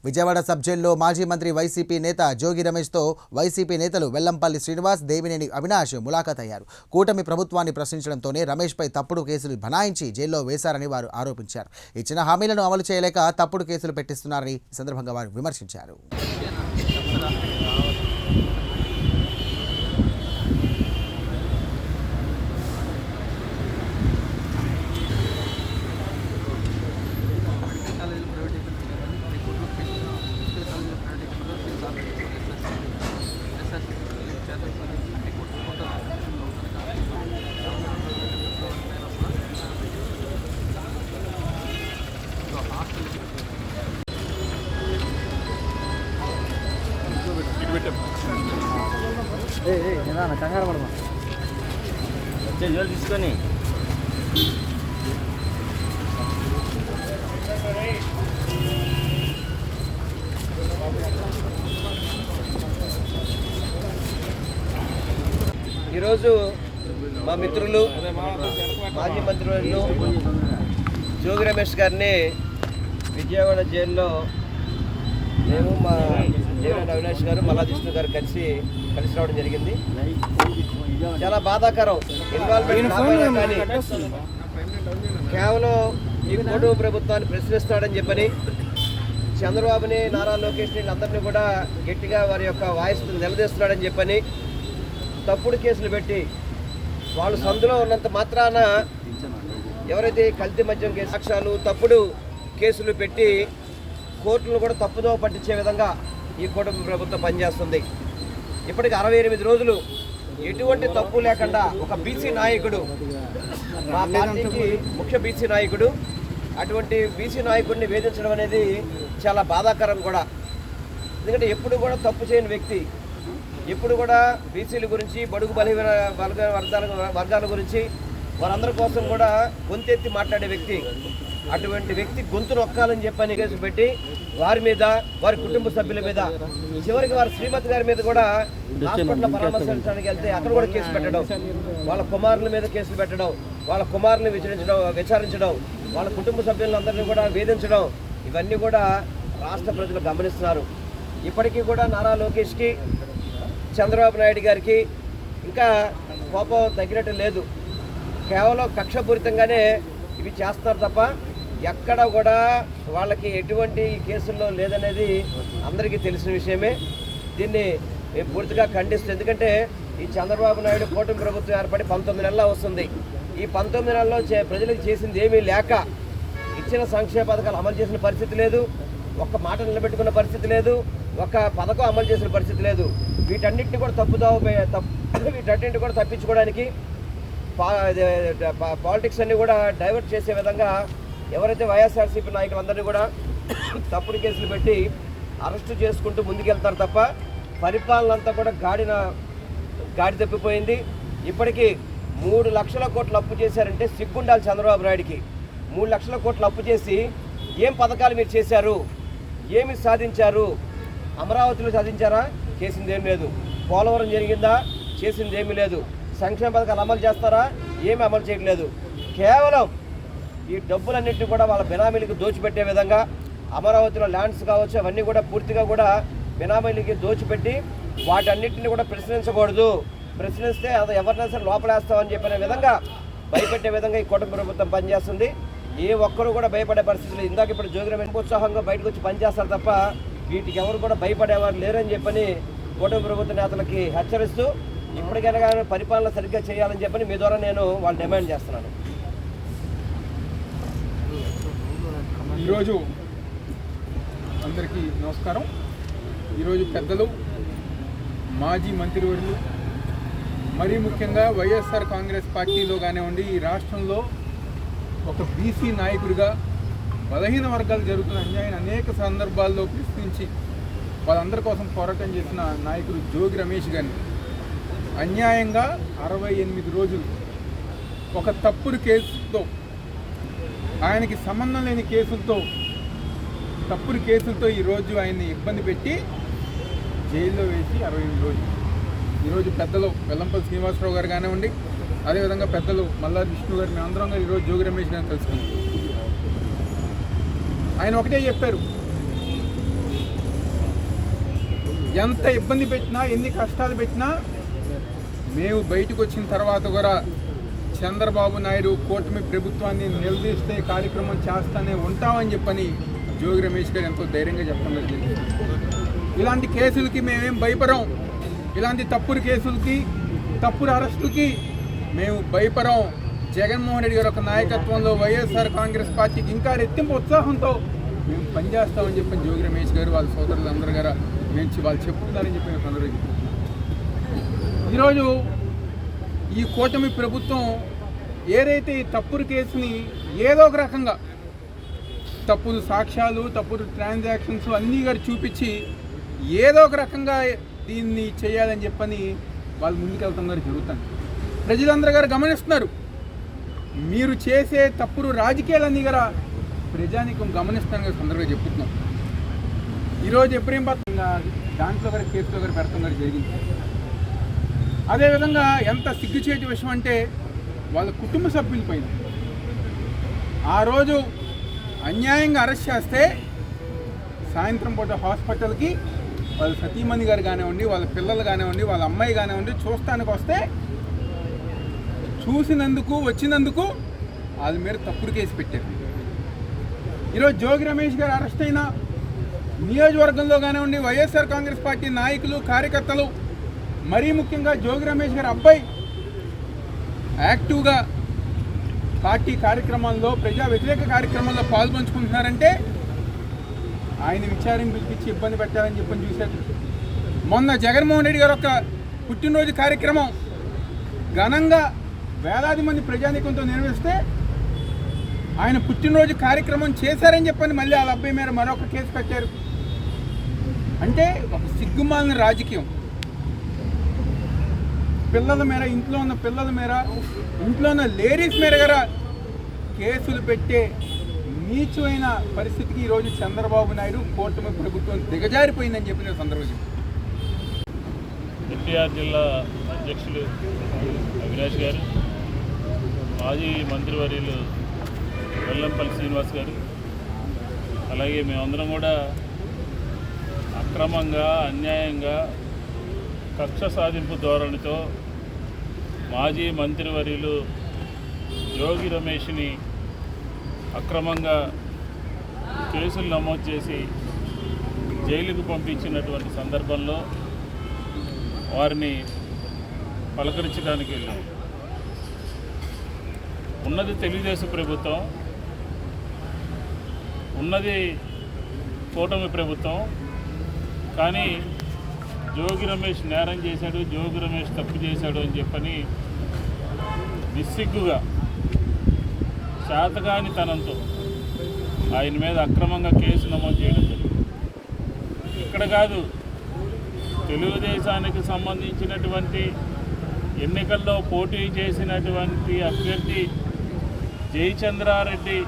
Vijayawada sub జైల్లో మాజీ మంత్రి వైసీపీ నేత జోగి రమేష్తో వైసీపీ నేతలు వెల్లంపల్లి శ్రీనివాస్, దేవినేని అవినాష్ ములాఖాత్ అయ్యారు. కూటమి ప్రభుత్వాన్ని ప్రశ్నించడంతోనే రమేష్పై తప్పుడు కేసులు బనాయించి జైల్లో వేశారని వారు ఆరోపించారు. ఇచ్చిన హామీలను అమలు చేయలేక తప్పుడు కేసులు పెట్టిస్తున్నారని ఈ సందర్భంగా వారు విమర్శించారు. కంగారు పడమా వచ్చే జోలు తీసుకొని ఈరోజు మా మిత్రులు మాజీ మంత్రులు జోగి రమేష్ గారిని విజయవాడ జైల్లో మేము మా దేవినేని అవినాష్ గారు మల్లాకృష్ణ గారు కలిసి రావడం జరిగింది. చాలా బాధాకరం. ఇన్వాల్వ్మెంట్ కానీ కేవలం ఈ కూటమి ప్రభుత్వాన్ని ప్రశ్నిస్తాడని చెప్పని చంద్రబాబుని, నారా లోకేష్ వీళ్ళందరినీ కూడా గట్టిగా వారి యొక్క వాయిస్ నిలదీస్తున్నాడని చెప్పని తప్పుడు కేసులు పెట్టి వాళ్ళు సందులో ఉన్నంత మాత్రాన ఎవరైతే కల్తీ మద్యం సాక్ష్యాలు తప్పుడు కేసులు పెట్టి కోర్టులను కూడా తప్పుదోవ పట్టించే విధంగా ఈ కూటమి ప్రభుత్వం పనిచేస్తుంది. ఇప్పటికి 68 రోజులు ఎటువంటి తప్పు లేకుండా ఒక బీసీ నాయకుడు, మా పార్టీకి ముఖ్య బీసీ నాయకుడు, అటువంటి బీసీ నాయకుడిని వేధించడం అనేది చాలా బాధాకరం కూడా. ఎందుకంటే ఎప్పుడు కూడా తప్పు చేయని వ్యక్తి, ఎప్పుడు కూడా బీసీల గురించి, బడుగు బలహీన వర్గాల గురించి వారందరి కోసం కూడా గొంతెత్తి మాట్లాడే వ్యక్తి. అటువంటి వ్యక్తి గొంతు నొక్కాలని చెప్పని కేసు పెట్టి వారి మీద, వారి కుటుంబ సభ్యుల మీద, చివరికి వారి శ్రీమతి గారి మీద కూడా హాస్పిటల్లో పరామర్శించడానికి వెళ్తే అక్కడ కూడా కేసు పెట్టడం, వాళ్ళ కుమారుల మీద కేసులు పెట్టడం, వాళ్ళ కుమారుని విచారించడం, వాళ్ళ కుటుంబ సభ్యులందరినీ కూడా వేధించడం, ఇవన్నీ కూడా రాష్ట్ర ప్రజలు గమనిస్తున్నారు. ఇప్పటికీ కూడా నారా లోకేష్కి, చంద్రబాబు నాయుడు గారికి ఇంకా కోపం తగ్గినట్టు లేదు. కేవలం కక్షపూరితంగానే ఇవి చేస్తారు తప్ప ఎక్కడ కూడా వాళ్ళకి ఎటువంటి కేసుల్లో లేదనేది అందరికీ తెలిసిన విషయమే. దీన్ని మేము పూర్తిగా ఖండిస్తాం. ఎందుకంటే ఈ చంద్రబాబు నాయుడు కూటమి ప్రభుత్వం ఏర్పడి 19 నెలలు వస్తుంది. ఈ 19 నెలల్లో ప్రజలకు చేసింది ఏమీ లేక, ఇచ్చిన సంక్షేమ పథకాలు అమలు చేసిన పరిస్థితి లేదు, ఒక్క మాట నిలబెట్టుకున్న పరిస్థితి లేదు, ఒక పథకం అమలు చేసిన పరిస్థితి లేదు. వీటన్నిటిని కూడా వీటన్నింటిని కూడా తప్పించుకోవడానికి పాలిటిక్స్ అన్ని కూడా డైవర్ట్ చేసే విధంగా ఎవరైతే వైఎస్ఆర్సీపీ నాయకులందరినీ కూడా తప్పుడు కేసులు పెట్టి అరెస్టు చేసుకుంటూ ముందుకెళ్తారు తప్ప పరిపాలన అంతా కూడా గాడి తప్పిపోయింది. ఇప్పటికీ 3 లక్షల కోట్లు అప్పు చేశారంటే సిగ్గుండాలి చంద్రబాబు నాయుడికి. 3 లక్షల కోట్లు అప్పు చేసి ఏం పథకాలు మీరు చేశారు, ఏమి సాధించారు? అమరావతిలో సాధించారా? చేసిందేమీ లేదు. పోలవరం జరిగిందా? చేసిందేమీ లేదు. సంక్షేమ పథకాలు అమలు చేస్తారా? ఏమీ అమలు చేయట్లేదు. కేవలం ఈ డబ్బులన్నింటినీ కూడా వాళ్ళ బినామీలకు దోచిపెట్టే విధంగా అమరావతిలో ల్యాండ్స్ కావచ్చు, అవన్నీ కూడా పూర్తిగా కూడా బినామీలకి దోచిపెట్టి వాటన్నిటిని కూడా ప్రశ్నించకూడదు, ప్రశ్నిస్తే అది ఎవరినైనా సరే లోపలేస్తామని చెప్పిన విధంగా భయపెట్టే విధంగా ఈ కూటమి ప్రభుత్వం పనిచేస్తుంది. ఏ ఒక్కరు కూడా భయపడే పరిస్థితులు. ఇందాక ఇప్పుడు జోగి రమేష్ ఉత్సాహంగా బయటకు వచ్చి పనిచేస్తారు తప్ప వీటికి ఎవరు కూడా భయపడేవారు లేరని చెప్పని కూటమి ప్రభుత్వ నేతలకి హెచ్చరిస్తూ ఇప్పటికైనా కానీ పరిపాలన సరిగ్గా చేయాలని చెప్పని మీ ద్వారా నేను వాళ్ళు డిమాండ్ చేస్తున్నాను. ఈరోజు అందరికీ నమస్కారం. ఈరోజు పెద్దలు, మాజీ మంత్రివర్యులు, మరీ ముఖ్యంగా వైఎస్ఆర్ కాంగ్రెస్ పార్టీలో కానివ్వండి, ఈ రాష్ట్రంలో ఒక బీసీ నాయకుడిగా బలహీన వర్గాలు జరుగుతున్న అన్యాయం అనేక సందర్భాల్లో ప్రశ్నించి వాళ్ళందరి కోసం పోరాటం చేసిన నాయకుడు జోగి రమేష్ గారిని అన్యాయంగా 68 రోజులు ఒక తప్పుడు కేసుతో, ఆయనకి సంబంధం లేని తప్పుడు కేసులతో ఈరోజు ఆయన్ని ఇబ్బంది పెట్టి జైల్లో వేసి 68 రోజులు. ఈరోజు పెద్దలు వెల్లంపల్లి శ్రీనివాసరావు గారు కానివ్వండి, అదేవిధంగా పెద్దలు మల్లాకృష్ణ గారు, మేమందరం ఈరోజు జోగి రమేష్ గారిని తెలుసుకున్నాం. ఆయన ఒకటే చెప్పారు, ఎంత ఇబ్బంది పెట్టినా, ఎన్ని కష్టాలు పెట్టినా మేము బయటకు వచ్చిన తర్వాత కూడా చంద్రబాబు నాయుడు కూటమి ప్రభుత్వాన్ని నిలదీస్తే కార్యక్రమం చేస్తానే ఉంటామని చెప్పని జోగి రమేష్ గారు ఎంతో ధైర్యంగా చెప్పడం జరిగింది. ఇలాంటి కేసులకి మేమేం భయపడం, ఇలాంటి తప్పుడు కేసులకి, తప్పుడు అరెస్టులకి మేము భయపడం. జగన్మోహన్ రెడ్డి గారి ఒక నాయకత్వంలో వైఎస్ఆర్ కాంగ్రెస్ పార్టీకి ఇంకా రెట్టింపు ఉత్సాహంతో మేము పనిచేస్తామని చెప్పి జోగి రమేష్ గారు వాళ్ళ సోదరులందరూ గారు వాళ్ళు చెప్తున్నారని చెప్పి అందరూ ఈరోజు ఈ కూటమి ప్రభుత్వం ఏదైతే ఈ తప్పుడు కేసుని ఏదో ఒక రకంగా తప్పుడు సాక్ష్యాలు, తప్పుడు ట్రాన్సాక్షన్స్ అన్నీ గారు చూపించి ఏదో ఒక రకంగా దీన్ని చేయాలని చెప్పని వాళ్ళు ముందుకెళ్తున్నారు జరుగుతుంది. ప్రజలందరూ గారు గమనిస్తున్నారు. మీరు చేసే తప్పుడు రాజకీయాలన్నీ గారా ప్రజానికం గమనిస్తాను సందర్భంగా చెప్తున్నాం. ఈరోజు ఎప్పుడేంపత్రంగా దాంట్లో గారు కేసులో గారు పెడతాం గారు జరిగింది. అదేవిధంగా ఎంత సిగ్గుచేటి విషయం అంటే వాళ్ళ కుటుంబ సభ్యుల పైన ఆ రోజు అన్యాయంగా అరెస్ట్ చేస్తే సాయంత్రం పూట హాస్పిటల్కి వాళ్ళ సతీమణి గారు కానివ్వండి, వాళ్ళ పిల్లలు కానివ్వండి, వాళ్ళ అమ్మాయి కానివ్వండి చూస్తానికి వస్తే చూసినందుకు వచ్చినందుకు వాళ్ళ మీద తప్పుడు కేసు పెట్టారు. ఈరోజు జోగి రమేష్ గారు అరెస్ట్ అయిన నియోజకవర్గంలో కానివ్వండి వైఎస్ఆర్ కాంగ్రెస్ పార్టీ నాయకులు, కార్యకర్తలు, మరీ ముఖ్యంగా జోగి రమేష్ గారి అబ్బాయి యాక్టివ్గా పార్టీ కార్యక్రమాల్లో, ప్రజా వ్యతిరేక కార్యక్రమాల్లో పాల్పంచుకుంటున్నారంటే ఆయన విచారణ పిలిపించి ఇబ్బంది పెట్టాలని చెప్పని చూశారు. మొన్న జగన్మోహన్ రెడ్డి గారు ఒక పుట్టినరోజు కార్యక్రమం ఘనంగా వేలాది మంది ప్రజానీకంతో నిర్వహిస్తే ఆయన పుట్టినరోజు కార్యక్రమం చేశారని చెప్పని మళ్ళీ వాళ్ళ అబ్బాయి మీద మరొక కేసు పెట్టారు. అంటే ఒక సిగ్గుమాలిన రాజకీయం. పిల్లల మేర, ఇంట్లో ఉన్న పిల్లల మేర, ఇంట్లో ఉన్న లేడీస్ మేర గారా కేసులు పెట్టే నీచమైన పరిస్థితికి ఈరోజు చంద్రబాబు నాయుడు కూటమి ప్రభుత్వం దిగజారిపోయిందని చెప్పిన సందర్భం. ఎన్టీఆర్ జిల్లా అధ్యక్షులు అవినాష్ గారు, మాజీ మంత్రివర్యులు వెల్లంపల్లి శ్రీనివాస్ గారు, అలాగే మేమందరం కూడా అక్రమంగా, అన్యాయంగా, కక్ష సాధింపు ధోరణితో మాజీ మంత్రివర్యులు జోగి రమేష్ని అక్రమంగా కేసులు నమోదు చేసి జైలుకు పంపించినటువంటి సందర్భంలో వారిని పలకరించడానికి వెళ్ళాం. ఉన్నది తెలుగుదేశం ప్రభుత్వం, ఉన్నది కూటమి ప్రభుత్వం. కానీ జోగి రమేష్ నేరం చేశాడు, జోగి రమేష్ తప్పు చేశాడు అని చెప్పని నిస్సిగ్గుగా, శాతకానితనంతో ఆయన మీద అక్రమంగా కేసు నమోదు చేయడం జరిగింది. ఇక్కడ కాదు, తెలుగుదేశానికి సంబంధించినటువంటి ఎన్నికల్లో పోటీ చేసినటువంటి అభ్యర్థి జయచంద్రారెడ్డి